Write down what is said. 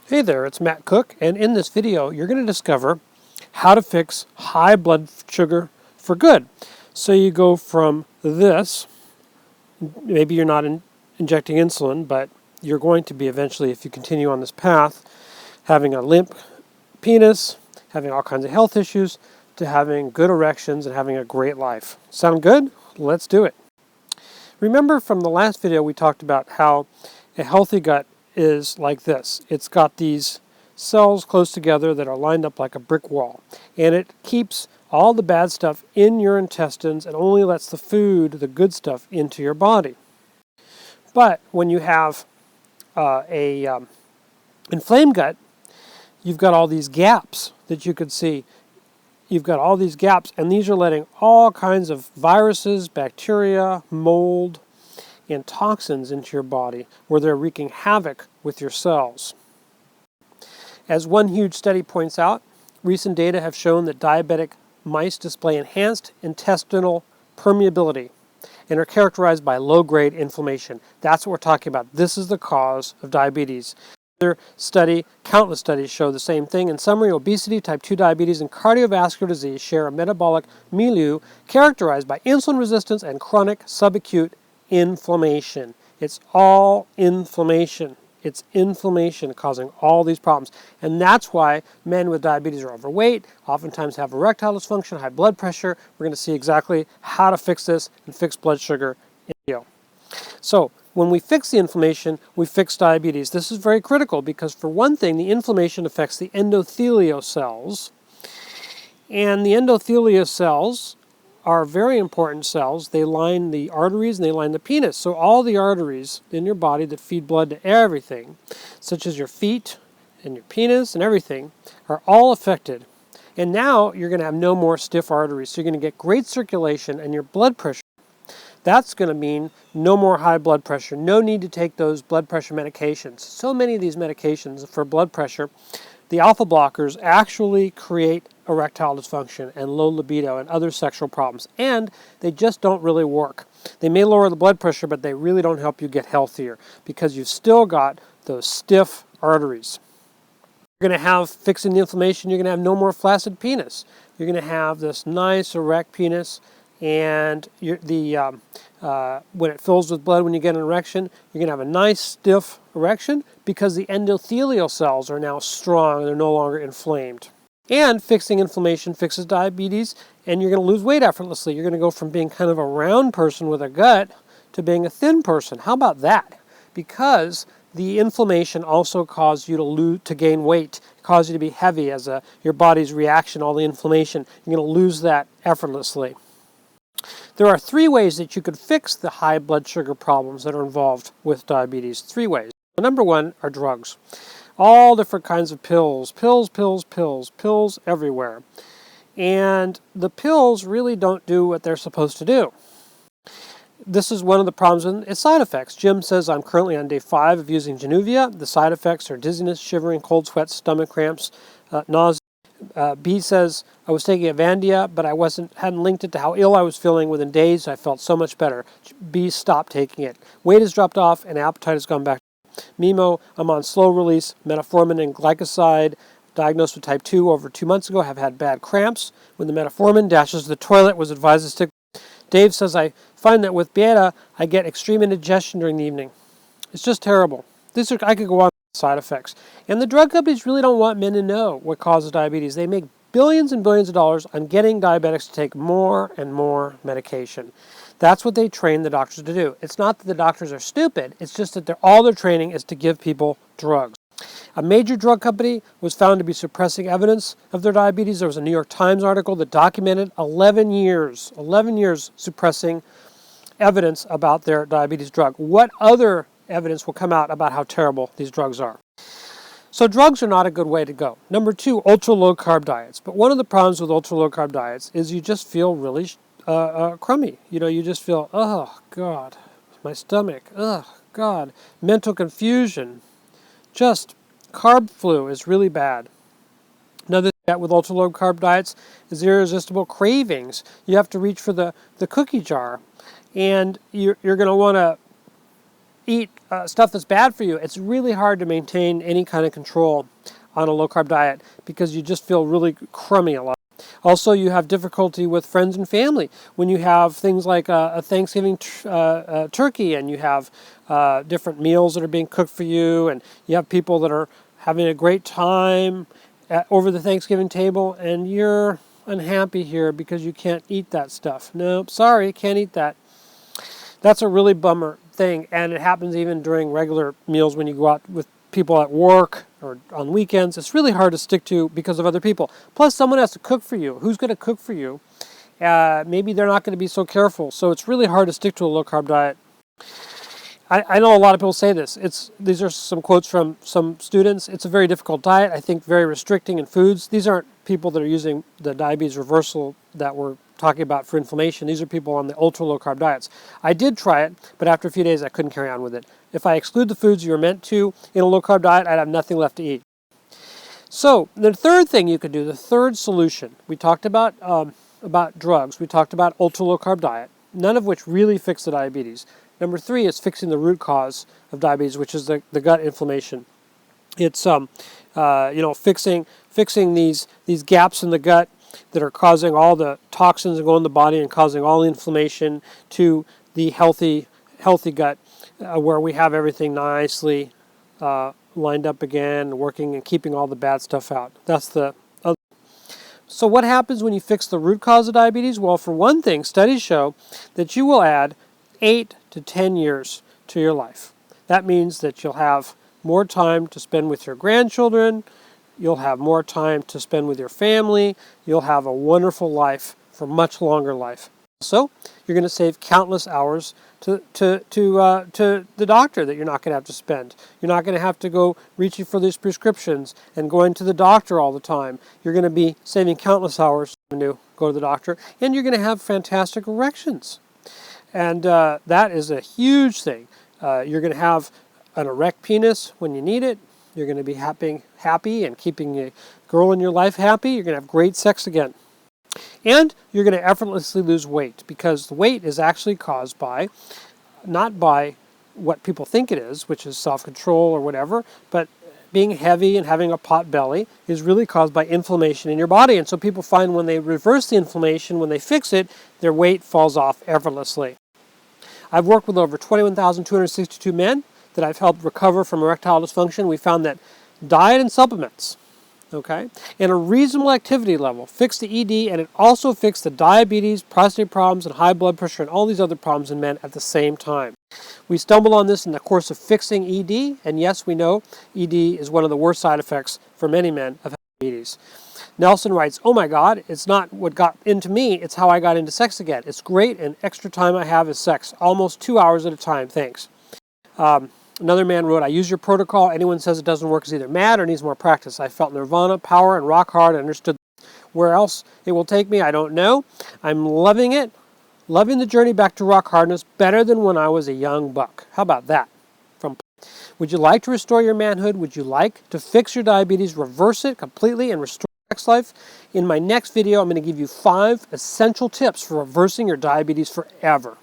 Hey there, it's Matt Cook, and in this video you're going to discover how to fix high blood sugar for good. So you go from this, maybe you're not injecting insulin, but you're going to be eventually, if you continue on this path, having a limp penis, having all kinds of health issues, to having good erections and having a great life. Sound good? Let's do it. Remember from the last video we talked about how a healthy gut is like this. It's got these cells close together that are lined up like a brick wall, and it keeps all the bad stuff in your intestines and only lets the food, the good stuff, into your body. But when you have a inflamed gut, you've got all these gaps that you could see. You've got all these gaps, and these are letting all kinds of viruses, bacteria, mold, and toxins into your body, where they're wreaking havoc with your cells. As one huge study points out, recent data have shown that diabetic mice display enhanced intestinal permeability and are characterized by low-grade inflammation. That's what we're talking about. This is the cause of diabetes. Another study, countless studies show the same thing. In summary, obesity, type 2 diabetes, and cardiovascular disease share a metabolic milieu characterized by insulin resistance and chronic subacute inflammation. It's all inflammation. It's inflammation causing all these problems. And that's why men with diabetes are overweight, oftentimes have erectile dysfunction, high blood pressure. We're going to see exactly how to fix this and fix blood sugar in the video. So when we fix the inflammation, we fix diabetes. This is very critical because, for one thing, the inflammation affects the endothelial cells. And the endothelial cells are very important cells. They line the arteries and they line the penis. So all the arteries in your body that feed blood to everything, such as your feet and your penis and everything, are all affected. And now you're going to have no more stiff arteries. So you're going to get great circulation, and your blood pressure, that's going to mean no more high blood pressure, no need to take those blood pressure medications. So many of these medications for blood pressure, the alpha blockers, actually create erectile dysfunction and low libido and other sexual problems, and they just don't really work. They may lower the blood pressure, but they really don't help you get healthier because you've still got those stiff arteries. You're going to have, fixing the inflammation, you're going to have no more flaccid penis. You're going to have this nice erect penis, and when it fills with blood when you get an erection, you're going to have a nice stiff erection because the endothelial cells are now strong and they're no longer inflamed. And fixing inflammation fixes diabetes, and you're going to lose weight effortlessly. You're going to go from being kind of a round person with a gut to being a thin person. How about that? Because the inflammation also causes you to gain weight, causes you to be heavy as your body's reaction to all the inflammation. You're going to lose that effortlessly. There are 3 ways that you could fix the high blood sugar problems that are involved with diabetes. 3 ways. The number 1 are drugs. All different kinds of pills everywhere. And the pills really don't do what they're supposed to do. This is one of the problems with its side effects. Jim says, I'm currently on day 5 of using Januvia. The side effects are dizziness, shivering, cold sweats, stomach cramps, nausea. B says, I was taking Avandia, but I hadn't linked it to how ill I was feeling. Within days, I felt so much better. B stopped taking it. Weight has dropped off and appetite has gone back. Mimo, I'm on slow-release metformin and glycoside, diagnosed with type 2 over 2 months ago, have had bad cramps. When the metformin dashes to the toilet, was advised to stick. Dave says, I find that with beta, I get extreme indigestion during the evening. It's just terrible. I could go on with side effects. And the drug companies really don't want men to know what causes diabetes. They make billions and billions of dollars on getting diabetics to take more and more medication. That's what they train the doctors to do. It's not that the doctors are stupid. It's just that all their training is to give people drugs. A major drug company was found to be suppressing evidence of their diabetes. There was a New York Times article that documented 11 years suppressing evidence about their diabetes drug. What other evidence will come out about how terrible these drugs are? So drugs are not a good way to go. Number 2, ultra-low carb diets. But one of the problems with ultra-low carb diets is you just feel really crummy. You just feel, oh, God, my stomach, oh, God, mental confusion. Just carb flu is really bad. Another thing with ultra-low carb diets is irresistible cravings. You have to reach for the cookie jar, and you're going to want to eat stuff that's bad for you, it's really hard to maintain any kind of control on a low-carb diet because you just feel really crummy a lot. Also, you have difficulty with friends and family when you have things like a Thanksgiving turkey, and you have different meals that are being cooked for you, and you have people that are having a great time over the Thanksgiving table, and you're unhappy here because you can't eat that stuff. Nope, sorry, can't eat that. That's a really bummer thing, and it happens even during regular meals when you go out with people at work or on weekends. It's really hard to stick to because of other people. Plus, someone has to cook for you. Who's going to cook for you? Maybe they're not going to be so careful. So it's really hard to stick to a low-carb diet. I know a lot of people say this. These are some quotes from some students. It's a very difficult diet. I think very restricting in foods. These aren't people that are using the diabetes reversal that we're talking about for inflammation. These are people on the ultra low-carb diets. I did try it, but after a few days I couldn't carry on with it. If I exclude the foods you were meant to in a low-carb diet, I'd have nothing left to eat. So the third thing you could do, the third solution, we talked about drugs. We talked about ultra low-carb diet, none of which really fix the diabetes. Number 3 is fixing the root cause of diabetes, which is the gut inflammation. It's fixing these gaps in the gut that are causing all the toxins to go in the body and causing all the inflammation to the healthy gut, where we have everything nicely lined up again, working and keeping all the bad stuff out. That's the other. So what happens when you fix the root cause of diabetes? Well, for one thing, studies show that you will add 8 to 10 years to your life. That means that you'll have more time to spend with your grandchildren, you'll have more time to spend with your family, you'll have a wonderful life for much longer life. So you're going to save countless hours to the doctor that you're not going to have to spend. You're not going to have to go reaching for these prescriptions and going to the doctor all the time. You're going to be saving countless hours to go to the doctor, and you're going to have fantastic erections. And that is a huge thing. You're going to have an erect penis when you need it. You're going to be happy and keeping a girl in your life happy. You're going to have great sex again. And you're going to effortlessly lose weight, because the weight is actually caused by, not by what people think it is, which is self-control or whatever, but being heavy and having a pot belly is really caused by inflammation in your body. And so people find when they reverse the inflammation, when they fix it, their weight falls off effortlessly. I've worked with over 21,262 men that I've helped recover from erectile dysfunction. We found that diet and supplements, and a reasonable activity level fixed the ED, and it also fixed the diabetes, prostate problems, and high blood pressure, and all these other problems in men at the same time. We stumbled on this in the course of fixing ED, and yes, we know ED is one of the worst side effects for many men of diabetes. Nelson writes, "Oh my God, it's not what got into me, it's how I got into sex again. It's great, and extra time I have is sex, almost 2 hours at a time, thanks." Another man wrote, "I use your protocol. Anyone says it doesn't work is either mad or needs more practice. I felt nirvana, power, and rock hard. I understood where else it will take me, I don't know. I'm loving it, loving the journey back to rock hardness better than when I was a young buck." How about that? Would you like to restore your manhood? Would you like to fix your diabetes, reverse it completely, and restore your sex life? In my next video, I'm going to give you 5 essential tips for reversing your diabetes forever.